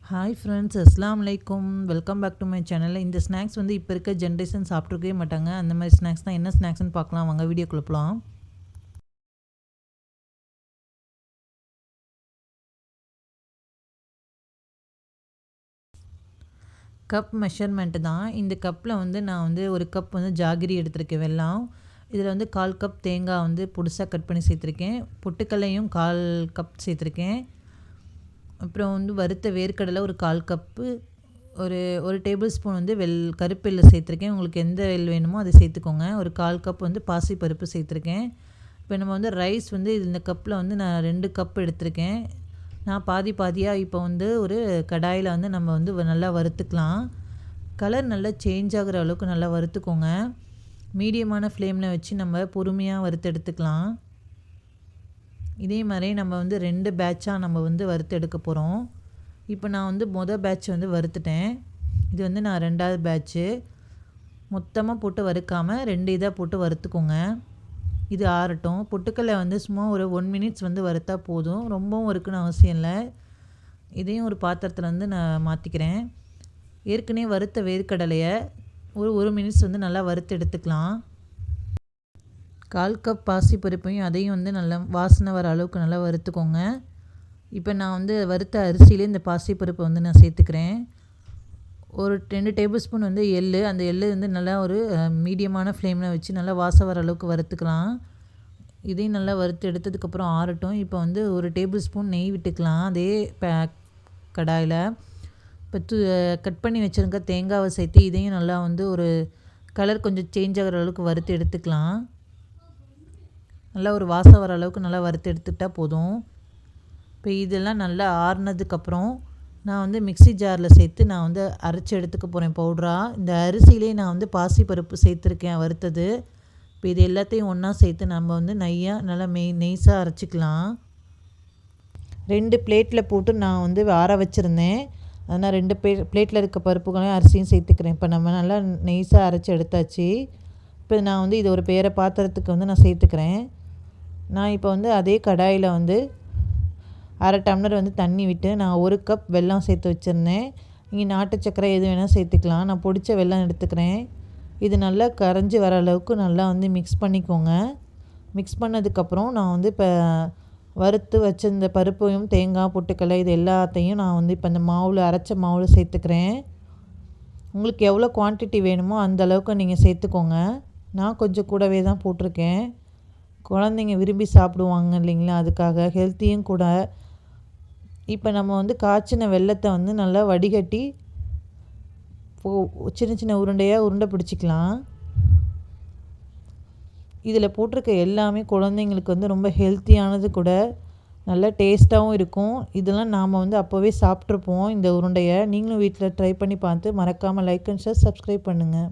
Hi friends, அஸ்ஸலாமு அலைக்கும். Welcome back to my channel. இந்த ஸ்நாக்ஸ் வந்து இப்போ இருக்க ஜென்ரேஷன் சாப்பிட்ருக்கவே மாட்டாங்க. அந்த மாதிரி ஸ்நாக்ஸ் தான். என்ன ஸ்நாக்ஸ்னு பார்க்கலாம் வாங்க, வீடியோக்குள்ள போகலாம். கப் மெஷர்மெண்ட்டு தான். இந்த கப்பில் வந்து நான் வந்து ஒரு கப் வந்து ஜாகிரி எடுத்திருக்கேன், வெல்லம். இதில் வந்து 1/4 கப் தேங்காய் வந்து பொடிசாக கட் பண்ணி சேர்த்துருக்கேன். பொட்டுக்கல்லையும் 1/4 கப் சேர்த்துருக்கேன். அப்புறம் வந்து வறுத்த வேர்க்கடலை ஒரு 1/4 கப்பு, ஒரு ஒரு டேபிள் ஸ்பூன் வந்து கருப்பு எள்ளு சேர்த்துருக்கேன். உங்களுக்கு எந்த எள் வேணுமோ அதை சேர்த்துக்கோங்க. ஒரு 1/4 கப் வந்து பாசிப்பருப்பு சேர்த்துருக்கேன். இப்போ நம்ம வந்து ரைஸ் வந்து இந்த கப்பில் வந்து நான் 2 கப் எடுத்திருக்கேன். நான் பாதி பாதியாக இப்போ வந்து ஒரு கடாயில் வந்து நம்ம வந்து நல்லா வறுத்துக்கலாம். கலர் நல்லா சேஞ்ச் ஆகிற அளவுக்கு நல்லா வறுத்துக்கோங்க. மீடியமான ஃப்ளேமில் வச்சு நம்ம பொறுமையாக வறுத்து எடுத்துக்கலாம். இதே மாதிரி நம்ம வந்து 2 பேட்சாக நம்ம வந்து வறுத்து எடுக்க போகிறோம். இப்போ நான் வந்து பேட்ச் வந்து வறுத்துட்டேன். இது வந்து நான் 2வது பேட்ச்சு. மொத்தமாக போட்டு வறுக்காமல் 2 இதாக போட்டு வறுத்துக்கோங்க. இது ஆறட்டும். பொட்டுக்கல்லை வந்து சும்மா ஒரு 1 மினிட்ஸ் வந்து வறுத்தா போதும், ரொம்பவும் வறுக்கணும் அவசியம் இல்லை. இதையும் ஒரு பாத்திரத்தில் வந்து நான் மாற்றிக்கிறேன். ஏற்கனவே வறுத்த வேர்க்கடலையை ஒரு மினிட்ஸ் வந்து நல்லா வறுத்து எடுத்துக்கலாம். 1/4 கப் பாசிப்பருப்பையும் அதையும் வந்து நல்லா வாசனை வர அளவுக்கு நல்லா வறுத்துக்கோங்க. இப்போ நான் வந்து வறுத்த அரிசியிலே இந்த பாசிப்பருப்பை வந்து நான் சேர்த்துக்கிறேன். ஒரு 2 டேபிள் ஸ்பூன் வந்து எள். அந்த எள் வந்து நல்லா ஒரு மீடியமான ஃப்ளேமில் வச்சு நல்லா வாசம் வர அளவுக்கு வறுத்துக்கலாம். இதையும் நல்லா வறுத்து எடுத்ததுக்கப்புறம் ஆறட்டும். இப்போ வந்து ஒரு டேபிள் ஸ்பூன் நெய் விட்டுக்கலாம் அதே கடாயில். இப்போ கட் பண்ணி வச்சுருக்க தேங்காவை சேர்த்து இதையும் நல்லா வந்து ஒரு கலர் கொஞ்சம் சேஞ்ச் ஆகிற அளவுக்கு வறுத்து எடுத்துக்கலாம். நல்லா ஒரு வாசம் வர அளவுக்கு நல்லா வறுத்து எடுத்துக்கிட்டால் போதும். இப்போ இதெல்லாம் நல்லா ஆறுனதுக்கப்புறம் நான் வந்து மிக்ஸி ஜாரில் சேர்த்து நான் வந்து அரைச்சி எடுத்துக்க போகிறேன் பவுடராக. இந்த அரிசியிலே நான் வந்து பாசிப்பருப்பு சேர்த்துருக்கேன் வறுத்தது. இப்போ இது எல்லாத்தையும் ஒன்றா சேர்த்து நம்ம வந்து நல்லா நெய்ஸாக அரைச்சிக்கலாம். 2 பிளேட்டில் போட்டு நான் வந்து ஆற வச்சுருந்தேன். அதனால் 2 பிளேட்டில் இருக்க பருப்புகளையும் அரிசியும் சேர்த்துக்கிறேன். இப்போ நம்ம நல்லா நெய்ஸாக அரைச்சி எடுத்தாச்சு. இப்போ நான் வந்து இது ஒரு பாத்திரத்துக்கு வந்து நான் சேர்த்துக்கிறேன். நான் இப்போ வந்து அதே கடாயில் வந்து 1/2 டம்ளர் வந்து தண்ணி விட்டு நான் 1 கப் வெல்லம் சேர்த்து வச்சுருந்தேன். நீங்கள் நாட்டு சர்க்கரை எது வேணால் சேர்த்துக்கலாம். நான் பொடிச்ச வெல்லம் எடுத்துக்கிறேன். இது நல்லா கரைஞ்சி வர அளவுக்கு நல்லா வந்து மிக்ஸ் பண்ணிக்கோங்க. மிக்ஸ் பண்ணதுக்கப்புறம் நான் வந்து இப்போ வறுத்து வச்சுருந்த பருப்பையும் தேங்காய் பொட்டுக்கடலை இது எல்லாத்தையும் நான் வந்து இப்போ இந்த மாவில் அரைச்ச மாவில் சேர்த்துக்கிறேன். உங்களுக்கு எவ்வளோ குவான்டிட்டி வேணுமோ அந்த அளவுக்கு நீங்கள் சேர்த்துக்கோங்க. நான் கொஞ்சம் கூடவே தான் போட்டிருக்கேன். குழந்தைங்க விரும்பி சாப்பிடுவாங்க இல்லைங்களா, அதுக்காக ஹெல்த்தியும் கூட. இப்போ நம்ம வந்து காய்ச்சின வெல்லத்தை வந்து நல்லா வடிகட்டி சின்ன சின்ன உருண்டையாக உருண்டை பிடிச்சிக்கலாம். இதில் போட்டிருக்க எல்லாமே குழந்தைங்களுக்கு வந்து ரொம்ப ஹெல்த்தியானது கூட, நல்லா டேஸ்ட்டாகவும் இருக்கும். இதெல்லாம் நாம் வந்து அப்போவே சாப்பிட்ருப்போம் இந்த உருண்டையை. நீங்களும் வீட்டில் ட்ரை பண்ணி பார்த்து மறக்காமல் லைக் அண்ட் ஷேர், சப்ஸ்கிரைப் பண்ணுங்கள்.